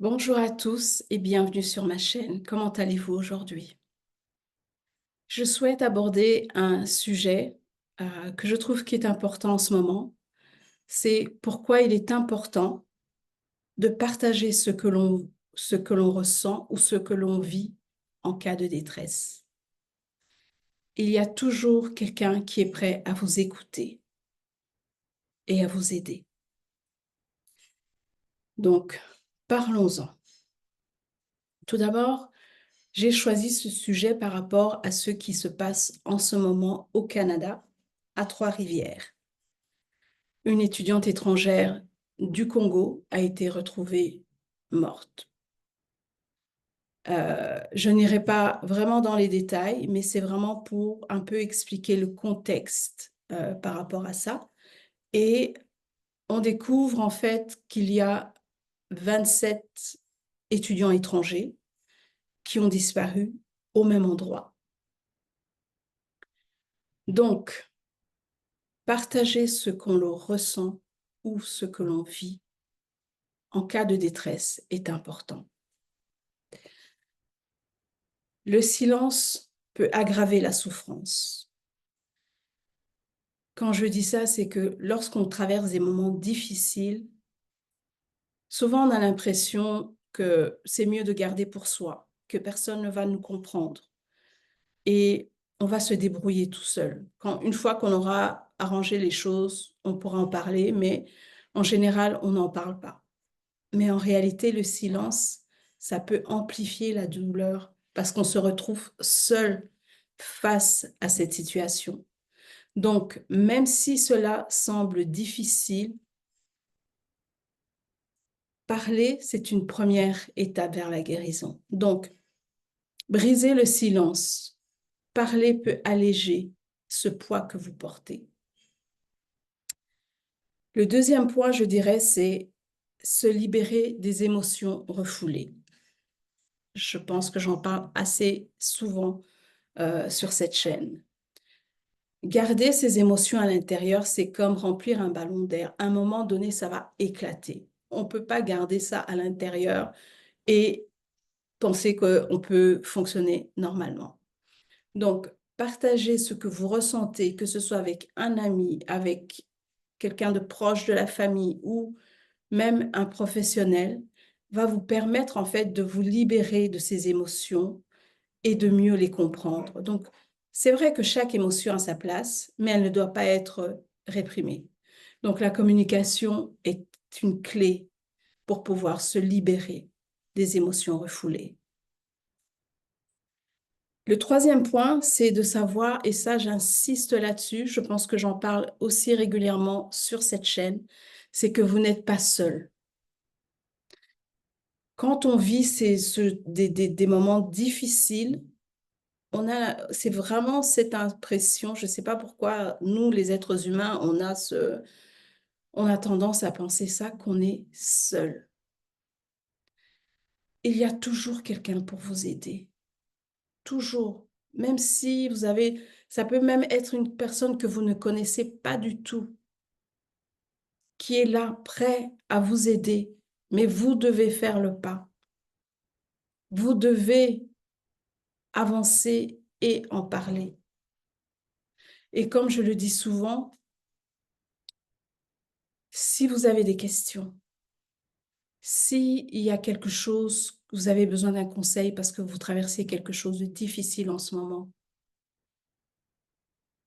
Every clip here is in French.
Bonjour à tous et bienvenue sur ma chaîne. Comment allez-vous aujourd'hui? Je souhaite aborder un sujet que je trouve qui est important en ce moment. C'est pourquoi il est important de partager ce que l'on ressent ou ce que l'on vit en cas de détresse. Il y a toujours quelqu'un qui est prêt à vous écouter et à vous aider. Donc, parlons-en. Tout d'abord, j'ai choisi ce sujet par rapport à ce qui se passe en ce moment au Canada, à Trois-Rivières. Une étudiante étrangère du Congo a été retrouvée morte. Je n'irai pas vraiment dans les détails, mais c'est vraiment pour un peu expliquer le contexte par rapport à ça. Et on découvre en fait qu'il y a 27 étudiants étrangers qui ont disparu au même endroit. Donc, partager ce qu'on ressent ou ce que l'on vit en cas de détresse est important. Le silence peut aggraver la souffrance. Quand je dis ça, c'est que lorsqu'on traverse des moments difficiles, souvent on a l'impression que c'est mieux de garder pour soi, que personne ne va nous comprendre et on va se débrouiller tout seul. Une fois qu'on aura arrangé les choses, on pourra en parler, mais en général, on n'en parle pas. Mais en réalité, le silence, ça peut amplifier la douleur parce qu'on se retrouve seul face à cette situation. Donc, même si cela semble difficile, parler, c'est une première étape vers la guérison. Donc, briser le silence, parler peut alléger ce poids que vous portez. Le deuxième point, je dirais, c'est se libérer des émotions refoulées. Je pense que j'en parle assez souvent sur cette chaîne. Garder ses émotions à l'intérieur, c'est comme remplir un ballon d'air. À un moment donné, ça va éclater. On ne peut pas garder ça à l'intérieur et penser qu'on peut fonctionner normalement. Donc, partagez ce que vous ressentez, que ce soit avec un ami, avec quelqu'un de proche de la famille ou même un professionnel, va vous permettre en fait de vous libérer de ces émotions et de mieux les comprendre. Donc, c'est vrai que chaque émotion a sa place, mais elle ne doit pas être réprimée. Donc, la communication est une clé pour pouvoir se libérer des émotions refoulées. Le troisième point, c'est de savoir, et ça j'insiste là-dessus, je pense que j'en parle aussi régulièrement sur cette chaîne, c'est que vous n'êtes pas seul. Quand on vit des moments difficiles, c'est vraiment cette impression, je ne sais pas pourquoi, nous les êtres humains, on a tendance à penser ça, qu'on est seul. Il y a toujours quelqu'un pour vous aider. Toujours. Même si ça peut même être une personne que vous ne connaissez pas du tout, qui est là, prêt à vous aider. Mais vous devez faire le pas. Vous devez avancer et en parler. Et comme je le dis souvent, si vous avez des questions, s'il y a quelque chose, vous avez besoin d'un conseil parce que vous traversez quelque chose de difficile en ce moment,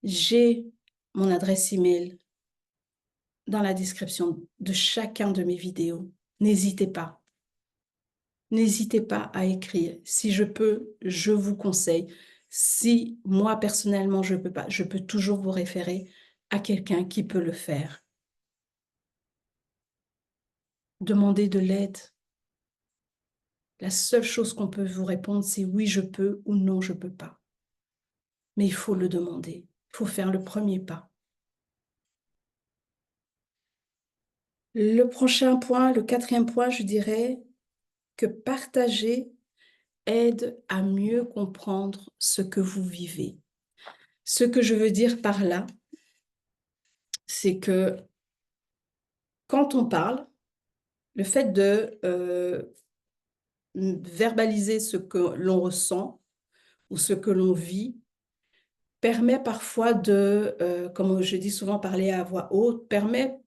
j'ai mon adresse email dans la description de chacun de mes vidéos. N'hésitez pas. N'hésitez pas à écrire. Si je peux, je vous conseille. Si moi, personnellement, je ne peux pas, je peux toujours vous référer à quelqu'un qui peut le faire. Demandez de l'aide. La seule chose qu'on peut vous répondre, c'est oui, je peux ou non, je ne peux pas. Mais il faut le demander. Il faut faire le premier pas. Le prochain point, le quatrième point, je dirais que partager aide à mieux comprendre ce que vous vivez. Ce que je veux dire par là, c'est que quand on parle, le fait de verbaliser ce que l'on ressent ou ce que l'on vit permet parfois comme je dis souvent, parler à voix haute, permet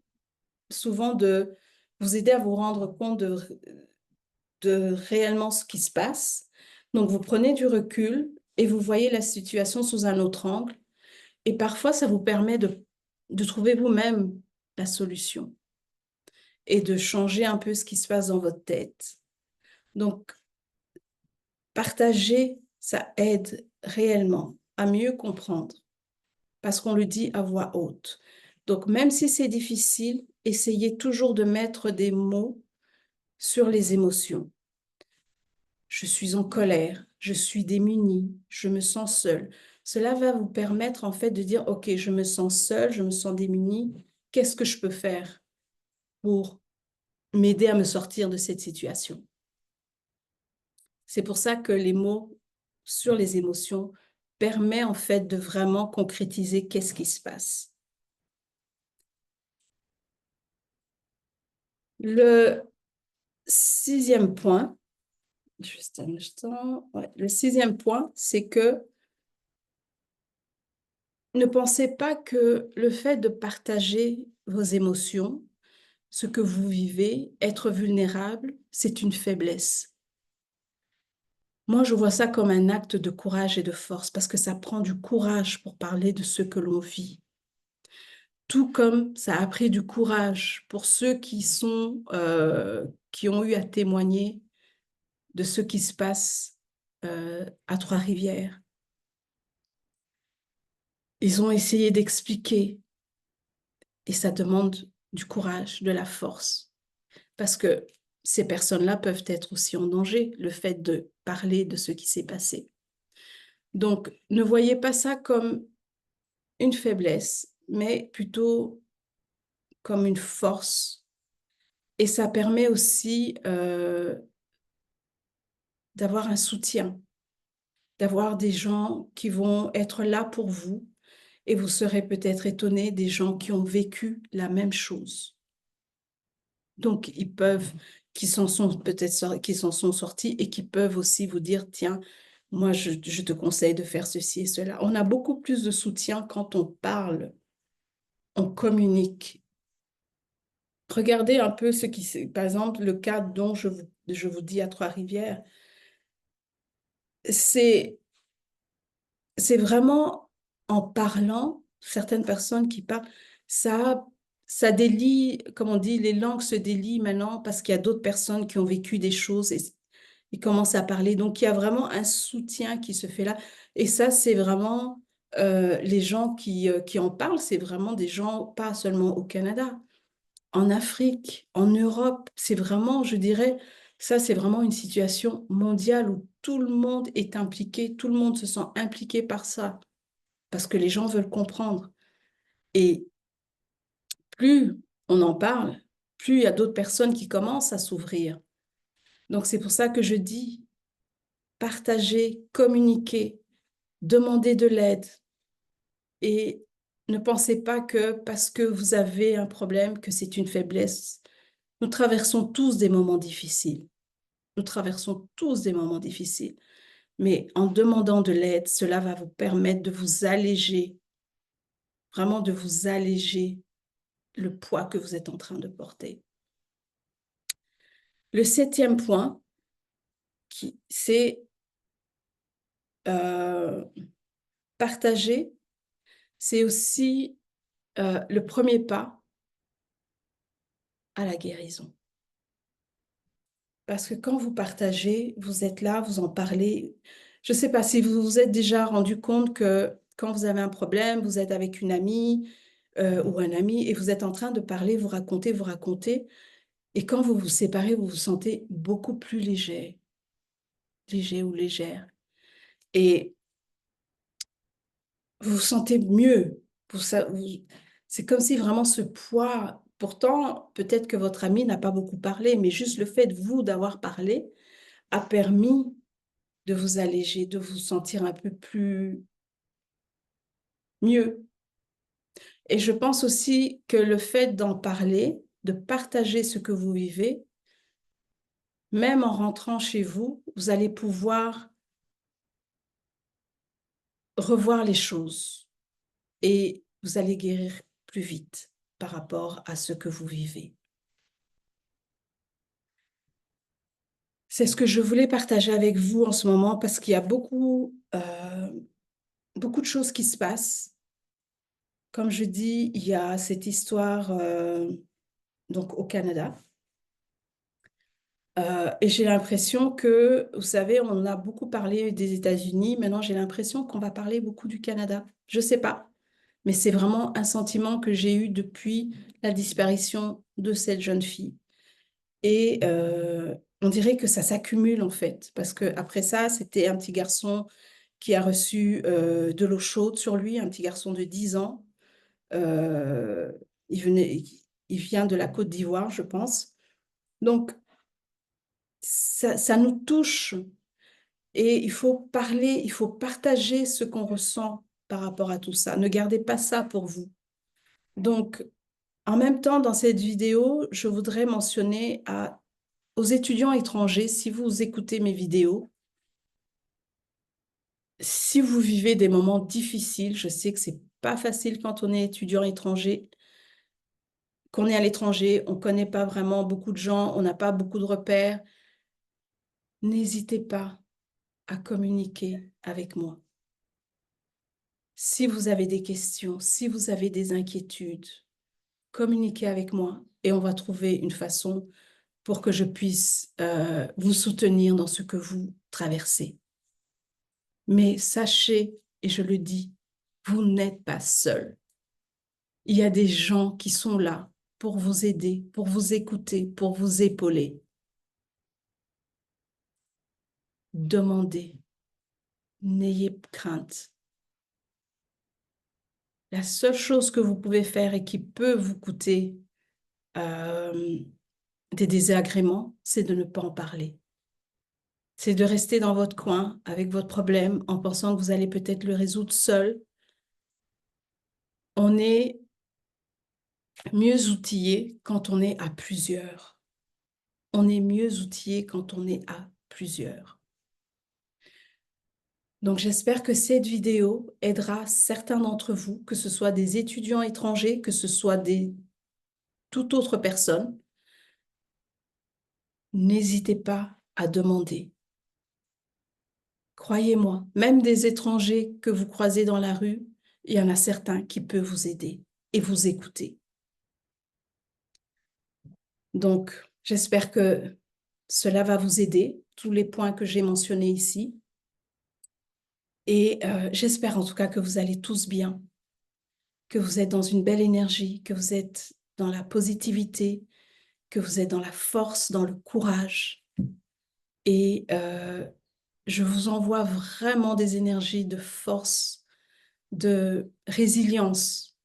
souvent de vous aider à vous rendre compte de réellement ce qui se passe. Donc, vous prenez du recul et vous voyez la situation sous un autre angle. Et parfois, ça vous permet de trouver vous-même la solution et de changer un peu ce qui se passe dans votre tête. Donc, partager, ça aide réellement à mieux comprendre parce qu'on le dit à voix haute. Donc, même si c'est difficile, essayez toujours de mettre des mots sur les émotions. Je suis en colère, je suis démunie, je me sens seule. Cela va vous permettre en fait de dire, OK, je me sens seule, je me sens démunie, qu'est-ce que je peux faire pour m'aider à me sortir de cette situation? C'est pour ça que les mots sur les émotions permettent en fait de vraiment concrétiser qu'est-ce qui se passe. Le sixième point, juste un instant, ouais, le sixième point, c'est que ne pensez pas que le fait de partager vos émotions, ce que vous vivez, être vulnérable, c'est une faiblesse. Moi, je vois ça comme un acte de courage et de force parce que ça prend du courage pour parler de ce que l'on vit. Tout comme ça a pris du courage pour ceux qui ont eu à témoigner de ce qui se passe à Trois-Rivières. Ils ont essayé d'expliquer et ça demande du courage, de la force. Parce que ces personnes-là peuvent être aussi en danger, le fait de parler de ce qui s'est passé. Donc, ne voyez pas ça comme une faiblesse, mais plutôt comme une force. Et ça permet aussi d'avoir un soutien, d'avoir des gens qui vont être là pour vous. Et vous serez peut-être étonné des gens qui ont vécu la même chose. Donc, ils peuvent, qui s'en sont peut-être qui s'en sont sortis et qui peuvent aussi vous dire, tiens, moi, je te conseille de faire ceci et cela. On a beaucoup plus de soutien quand on parle, on communique. Regardez un peu ce qui, par exemple, le cas dont je vous dis à Trois-Rivières, c'est, c'est vraiment en parlant, certaines personnes qui parlent, ça, ça délie, comme on dit, les langues se délient maintenant parce qu'il y a d'autres personnes qui ont vécu des choses et ils commencent à parler. Donc, il y a vraiment un soutien qui se fait là. Et ça, c'est vraiment les gens qui en parlent, c'est vraiment des gens, pas seulement au Canada, en Afrique, en Europe. C'est vraiment, je dirais, ça, c'est vraiment une situation mondiale où tout le monde est impliqué, tout le monde se sent impliqué par ça, parce que les gens veulent comprendre. Et plus on en parle, plus il y a d'autres personnes qui commencent à s'ouvrir. Donc, c'est pour ça que je dis, partager, communiquer, demander de l'aide et ne pensez pas que parce que vous avez un problème, que c'est une faiblesse. Nous traversons tous des moments difficiles. Nous traversons tous des moments difficiles. Mais en demandant de l'aide, cela va vous permettre de vous alléger, vraiment de vous alléger le poids que vous êtes en train de porter. Le septième point, c'est euh, partager, c'est aussi le premier pas à la guérison. Parce que quand vous partagez, vous êtes là, vous en parlez. Je ne sais pas si vous vous êtes déjà rendu compte que quand vous avez un problème, vous êtes avec une amie ou un ami et vous êtes en train de parler, vous racontez, vous racontez. Et quand vous vous séparez, vous vous sentez beaucoup plus léger, léger ou légère. Et vous vous sentez mieux. C'est comme si vraiment ce poids, pourtant, peut-être que votre ami n'a pas beaucoup parlé, mais juste le fait, vous, d'avoir parlé, a permis de vous alléger, de vous sentir un peu plus mieux. Et je pense aussi que le fait d'en parler, de partager ce que vous vivez, même en rentrant chez vous, vous allez pouvoir revoir les choses et vous allez guérir plus vite par rapport à ce que vous vivez. C'est ce que je voulais partager avec vous en ce moment parce qu'il y a beaucoup de choses qui se passent. Comme je dis, il y a cette histoire donc au Canada. Et j'ai l'impression que, vous savez, on a beaucoup parlé des États-Unis. Maintenant, j'ai l'impression qu'on va parler beaucoup du Canada. Je ne sais pas, mais c'est vraiment un sentiment que j'ai eu depuis la disparition de cette jeune fille. Et on dirait que ça s'accumule en fait, parce que après ça, c'était un petit garçon qui a reçu de l'eau chaude sur lui, un petit garçon de 10 ans. Euh, il vient de la Côte d'Ivoire, je pense. Donc, ça nous touche et il faut parler, il faut partager ce qu'on ressent par rapport à tout ça. Ne gardez pas ça pour vous. Donc, en même temps, dans cette vidéo, je voudrais mentionner aux étudiants étrangers, si vous écoutez mes vidéos, si vous vivez des moments difficiles, je sais que c'est pas facile quand on est étudiant étranger, qu'on est à l'étranger, on ne connaît pas vraiment beaucoup de gens, on n'a pas beaucoup de repères. N'hésitez pas à communiquer avec moi. Si vous avez des questions, si vous avez des inquiétudes, communiquez avec moi et on va trouver une façon pour que je puisse vous soutenir dans ce que vous traversez. Mais sachez, et je le dis, vous n'êtes pas seul. Il y a des gens qui sont là pour vous aider, pour vous écouter, pour vous épauler. Demandez, n'ayez crainte. La seule chose que vous pouvez faire et qui peut vous coûter des désagréments, c'est de ne pas en parler. C'est de rester dans votre coin avec votre problème en pensant que vous allez peut-être le résoudre seul. On est mieux outillé quand on est à plusieurs. On est mieux outillé quand on est à plusieurs. Donc j'espère que cette vidéo aidera certains d'entre vous, que ce soit des étudiants étrangers, que ce soit toute autre personne. N'hésitez pas à demander. Croyez-moi, même des étrangers que vous croisez dans la rue, il y en a certains qui peuvent vous aider et vous écouter. Donc, j'espère que cela va vous aider, tous les points que j'ai mentionnés ici. Et j'espère en tout cas que vous allez tous bien, que vous êtes dans une belle énergie, que vous êtes dans la positivité, que vous êtes dans la force, dans le courage. Et je vous envoie vraiment des énergies de force, de résilience,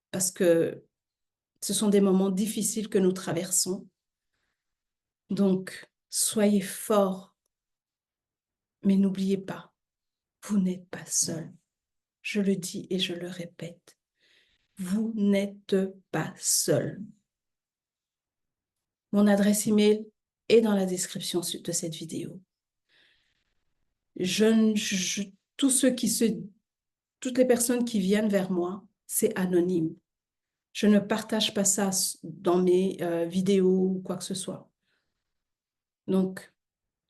parce que ce sont des moments difficiles que nous traversons. Donc, soyez forts, mais n'oubliez pas, vous n'êtes pas seul. Je le dis et je le répète. Vous n'êtes pas seul. Mon adresse email est dans la description de cette vidéo. Tous ceux toutes les personnes qui viennent vers moi, c'est anonyme. Je ne partage pas ça dans mes vidéos ou quoi que ce soit. Donc,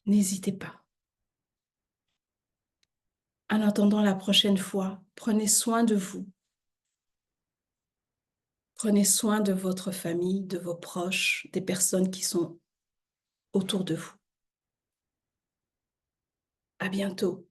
n'hésitez pas. En attendant la prochaine fois, prenez soin de vous. Prenez soin de votre famille, de vos proches, des personnes qui sont autour de vous. À bientôt.